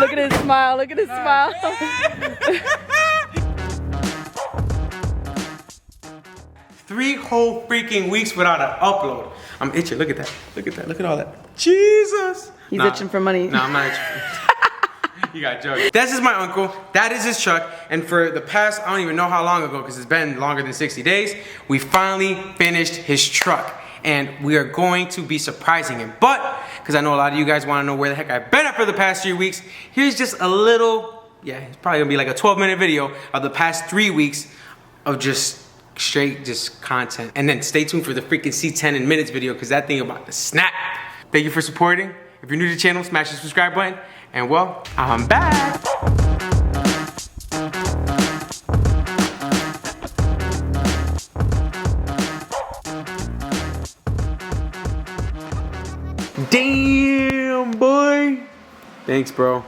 Look at his smile. Look at his smile. 3 whole freaking weeks without an upload. I'm itching. Look at that. Look at that. Look at all that. Jesus. He's itching for money. No, I'm not itching. You got jokes. This is my uncle. That is his truck. And for the past, I don't even know how long ago, because it's been longer than 60 days, we finally finished his truck. And we are going to be surprising him. But, because I know a lot of you guys want to know where the heck I've been at for the past 3 weeks, here's just a little, yeah, it's probably going to be like a 12-minute video of the past 3 weeks of just straight content. And then stay tuned for the freaking C10 in minutes video, because that thing about to snap. Thank you for supporting. If you're new to the channel, smash the subscribe button. And well, I'm back. Damn, boy. Thanks, bro.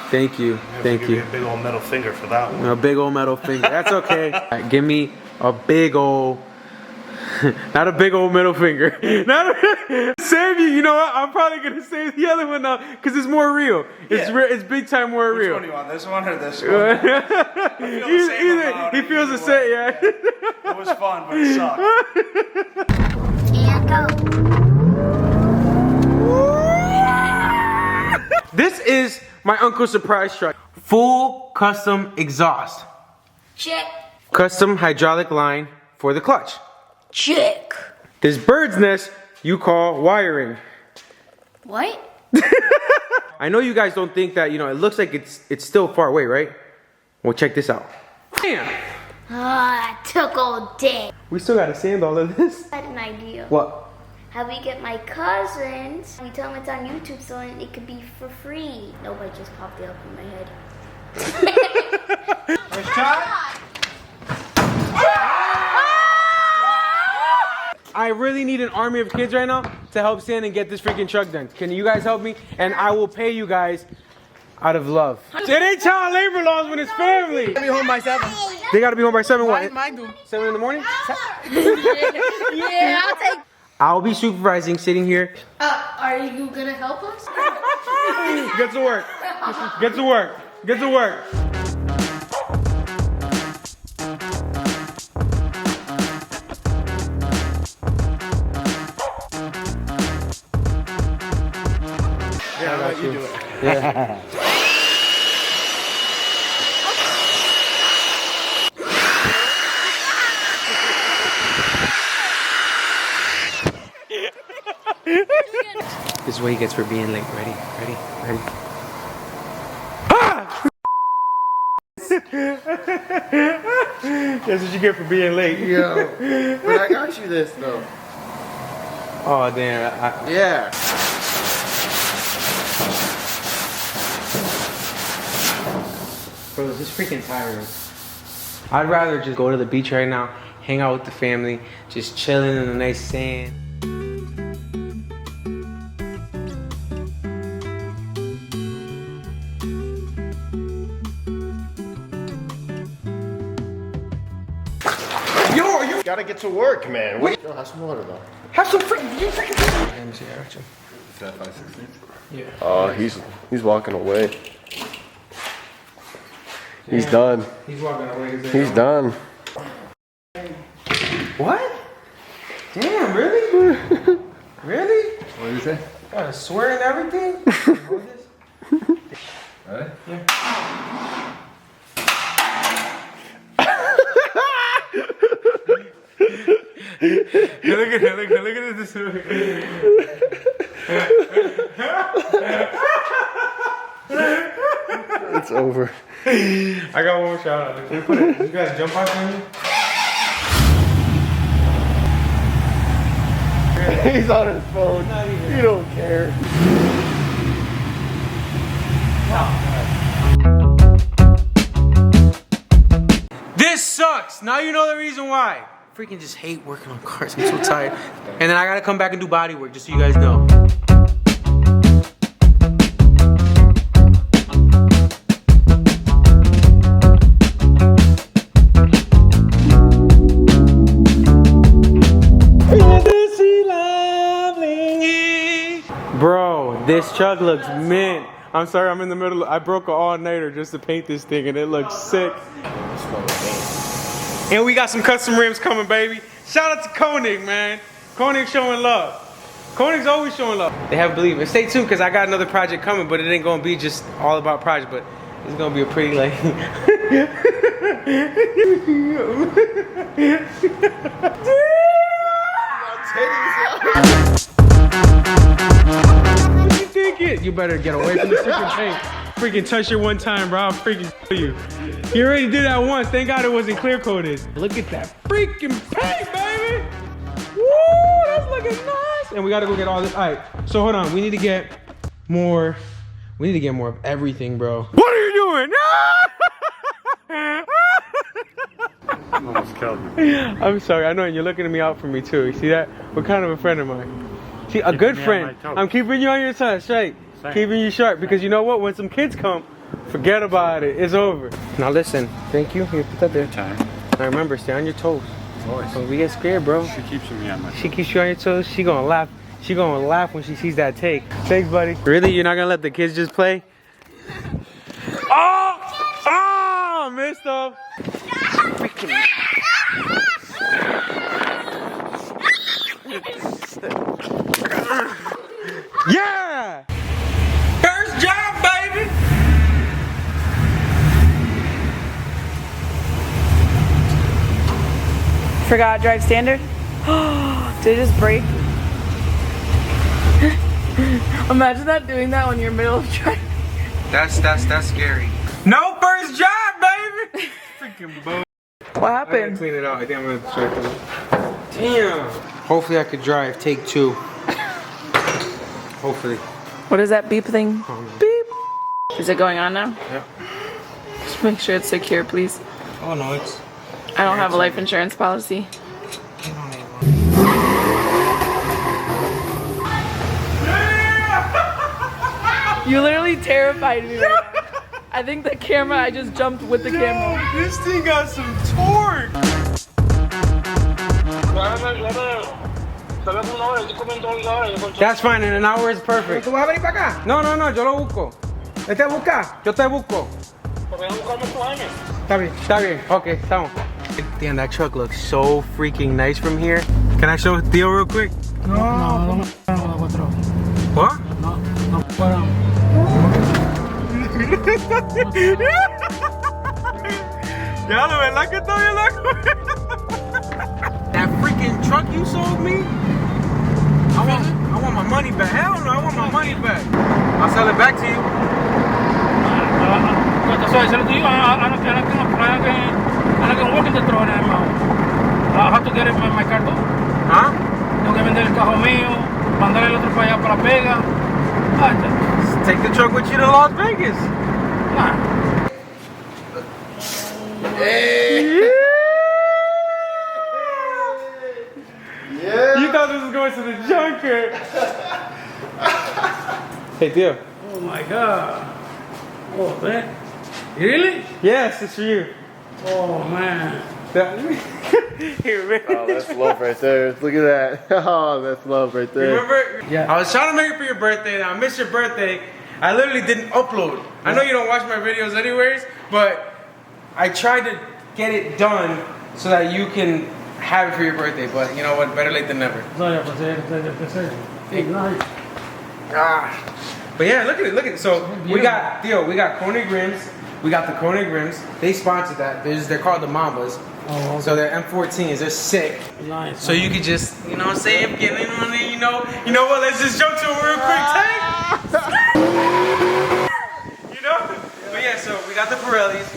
Thank you. Thank you. Give me a big old metal finger for that one. A big old metal finger. That's okay. Right, give me a big old, not a big old middle finger. Not a, save you. You know what? I'm probably gonna save the other one now because it's more real. It's it's big time more real. Which one do you want? This one or this one? He feels the same. Yeah. It was fun, but it sucked. And go. This is my uncle's surprise truck. Full custom exhaust. Check. Custom hydraulic line for the clutch. Check. This bird's nest you call wiring. What? I know you guys don't think that, you know, it looks like it's still far away, right? Well, check this out. Damn. Ah, it took all day. We still gotta sand all of this. I had an idea. What? How we get my cousins, we tell them it's on YouTube so it could be for free. Nobody just popped it up in my head. First try? I really need an army of kids right now to help sand and get this freaking truck done. Can you guys help me? And I will pay you guys out of love. It ain't child labor laws when it's family. Be home by 7. They gotta be home by 7 what? Mine do. 7 in the morning? Yeah, I'll take. I'll be supervising, sitting here. Are you gonna help us? Get to work. Get to work. Get to work. Yeah, I'll let you do it. Yeah. This is what he gets for being late. Ready? Ah! That's what you get for being late. Yo, but I got you this though. Oh damn! Yeah. Bro, this is freaking tiring. I'd rather just go to the beach right now, hang out with the family, just chilling in the nice sand. Yo, you Gotta get to work, man. Wait. Yo, have some water though. have some freaking. You freaking. Let me see. I got you. Is that 516? Yeah. Oh, he's walking away. He's done. He's walking away. He's done. What? Damn, really? Really? What did you say? Gotta swear and everything? Hold this? Really? Yeah. Look at this. It's over. I got one more shot on it. Can you put it? You guys jump off on me? He's on his phone. You don't care. This sucks. Now you know the reason why. I freaking just hate working on cars. I'm so tired. And then I gotta come back and do body work, just so you guys know. Bro, this truck looks mint. I'm sorry, I'm in the middle. I broke an all-nighter just to paint this thing, and it looks sick. And we got some custom rims coming, baby. Shout out to Koenig, man. Koenig showing love. Koenig's always showing love. They have believe it. Stay tuned, because I got another project coming, but it ain't going to be just all about project, but it's going to be a pretty, like... What you thinking? You better get away from the freaking paint. Freaking touch it one time, bro. I'll freaking kill you. You already did that once. Thank God it wasn't clear coated. Look at that freaking paint, baby. Woo, that's looking nice. And we gotta go get all this. All right, so hold on. We need to get more. We need to get more of everything, bro. What are you doing? Almost killed me. I'm sorry. I know, and you're looking at me out for me too. You see that? What kind of a friend am I? See, a good friend. I'm keeping you on your toes, straight. Keeping you sharp, because you know what? When some kids come, forget about it. It's over. Now listen. Thank you. Here, put that there. Now remember, stay on your toes. When we get scared, bro. She keeps me on my toes. She keeps you on your toes. She gonna laugh. She gonna laugh when she sees that take. Thanks, buddy. Really? You're not gonna let the kids just play? Oh! Oh! Missed them. Freaking. Yeah! First job, baby! Forgot drive standard? Did it just break? Imagine that doing that when you're middle of driving. That's scary. No first job, baby! Freaking bull. What I gotta happened? clean it out. I think I'm gonna try to. Damn. Hopefully I could drive. Take 2. Hopefully. What is that beep thing? Beep. Is it going on now? Yeah. Just make sure it's secure, please. Oh no, it's. I don't have a life insurance policy. You literally terrified me right now. I think the camera, I just jumped with the camera. This thing got some torque. That's fine, in an hour is perfect. ¿Tú vas a venir para acá? No, no, no, yo lo busco. ¿Te busca? Yo te busco. Está bien, está bien. Okay, estamos. Damn, that truck looks so freaking nice from here. Can I show Theo real quick? No. What? Ya, la verdad que estoy loco. That freaking truck you sold me? I want my money back. Hell no, I want my money back. I'll sell it back to you. I can work in the truck I have to get it my car too. Huh? Tengo que vender el carro mío, mandar el otro para allá para La Vega. Just take the truck with you to Las Vegas. Nah. Yeah. You thought this was going to the junker. Hey, Theo. Oh my God. Oh man. Really? Yes, it's for you. Oh man. Here, man. Oh, that's love right there. Look at that. Oh, that's love right there. Remember? Yeah. I was trying to make it for your birthday, and I missed your birthday. I literally didn't upload. I know you don't watch my videos anyways, but I tried to get it done so that you can have it for your birthday. But you know what? Better late than never. But yeah, look at it. So we got Theo. We got Koenig rims. We got the Koenig rims. They sponsored that. They're called the Mambas. Oh, okay. So they're M14s. They're sick. Nice. So you could just, you know what I'm saying, get in on it, you know what, let's just jump to a real quick take. You know? But yeah, so we got the Pirellis.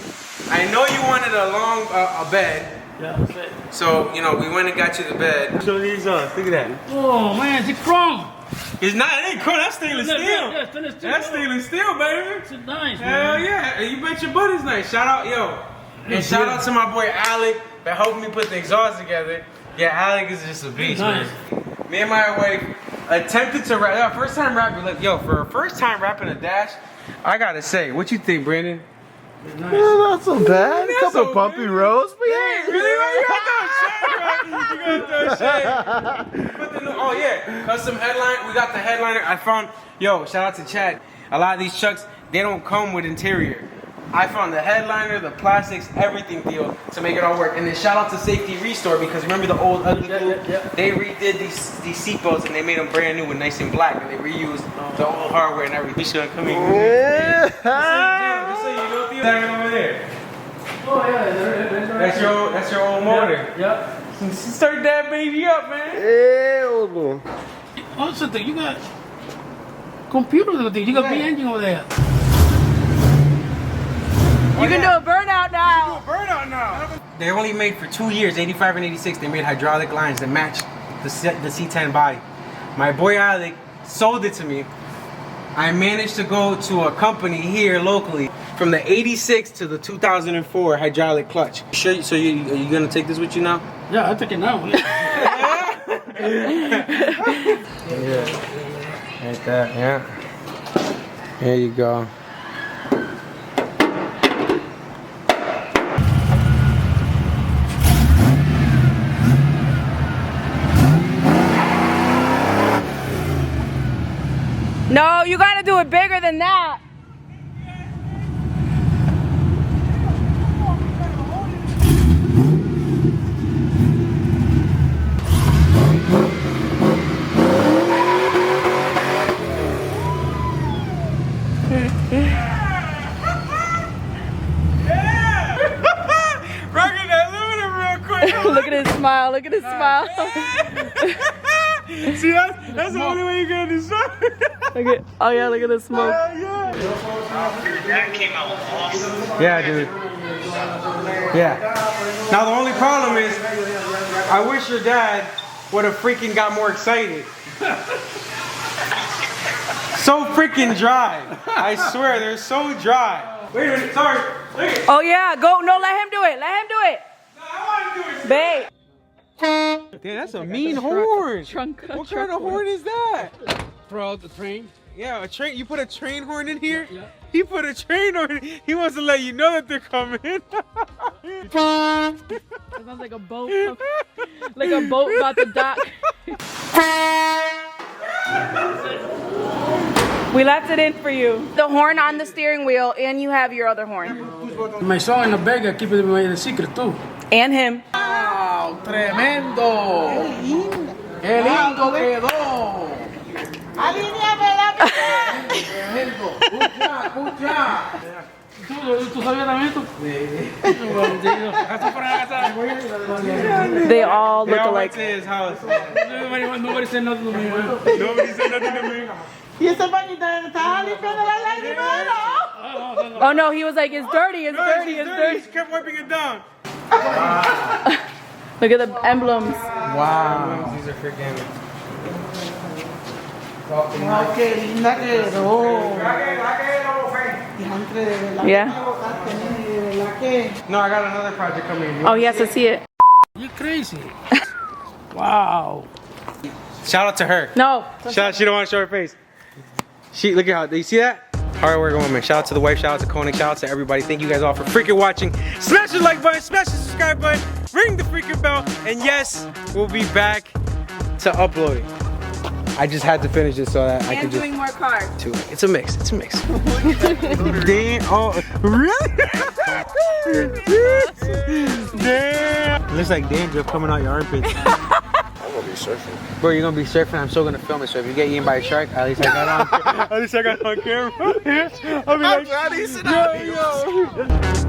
I know you wanted a long, a bed. Yeah, that's it. So, you know, we went and got you the bed. Show these on, look at that. Oh man, it's chrome. It's not, it ain't cool, that's stainless steel. Yeah, stainless steel. That's stainless steel, baby. It's nice, Hell man. yeah, you bet your butt is nice. Shout out, yo. And shout out to my boy Alec for helping me put the exhaust together. Yeah, Alec is just a beast, Nice. man. Me and my wife attempted to rap. First time rapping, like, yo, for a first time rapping a dash, I gotta say, what you think, Brandon? Nice. Yeah, not so bad. A That's couple so bumpy good. roads, but Hey, yeah. really? You gotta throw shade, right? You gotta throw shade. But then, oh yeah, custom headline. We got the headliner. I found, yo, shout out to Chad. A lot of these trucks, they don't come with interior. I found the headliner, the plastics, everything deal to make it all work. And then shout out to Safety Restore because remember the old ugly They redid these seatbelts and they made them brand new and nice and black and they reused the old hardware and everything. Sean, come here. Just so you know, Theo, that over there. Oh yeah, That's your old motor. Yeah. Start that baby up, man. Ew. Also, you got computers over there. You got big engine over there. You can do a burnout now. Burnout now. They only made for 2 years, 85 and 86. They made hydraulic lines that match the C10 body. My boy Alec sold it to me. I managed to go to a company here locally from the 86 to the 2004 hydraulic clutch. Sure, so are you gonna take this with you now? Yeah, I'll take it now. Yeah. Like that, yeah. There you go. No, you gotta do it bigger than that. Rocking that aluminum real quick. Look at his smile. Look at his smile. See, that's the only way you're gonna do something. Look at, oh yeah, look at the smoke. That came out awesome. Yeah, dude. Yeah. Now the only problem is, I wish your dad would have freaking got more excited. So freaking dry. I swear, they're so dry. Wait a minute, sorry. Oh yeah, go. No, let him do it. Let him do it. No, I want to do it. Babe. Damn, that's a mean horn. What kind of horn is that? Throw out the train. Yeah, a train. You put a train horn in here? Yeah. He put a train horn. He wants to let you know that they're coming. It sounds like a boat. Like a boat about to dock. We left it in for you. The horn on the steering wheel, and you have your other horn. My son in the bag, I keep it in the secret too. And him. Wow, tremendo. Qué lindo quedó. Good job. ¿Tú sabías también tú? They all look They alike. to his house. Nobody said nothing to me. Nobody said nothing to me. Oh no, he was like, it's dirty, it's dirty, it's dirty. He kept wiping it down. Look at the emblems. Wow. These are freaking. Yeah. No, I got another project coming. Oh, he has to see it. You're crazy. Wow. Shout out to her. No. Shout out, she don't want to show her face. She, look at how, do you see that? Hard working woman. Shout out to the wife, shout out to Koenig, shout out to everybody. Thank you guys all for freaking watching. Smash the like button, smash the subscribe button, ring the freaking bell, and yes, we'll be back to uploading. I just had to finish it so that I could just doing more cards. It's a mix. It's a mix. Damn. Oh, really? Damn. Looks like dandruff coming out your armpits. I'm gonna be surfing. Bro, you're gonna be surfing. I'm still gonna film it. So if you get eaten by a shark, at least I got on. At least I got on camera. I'll be like, glad he's not. yo.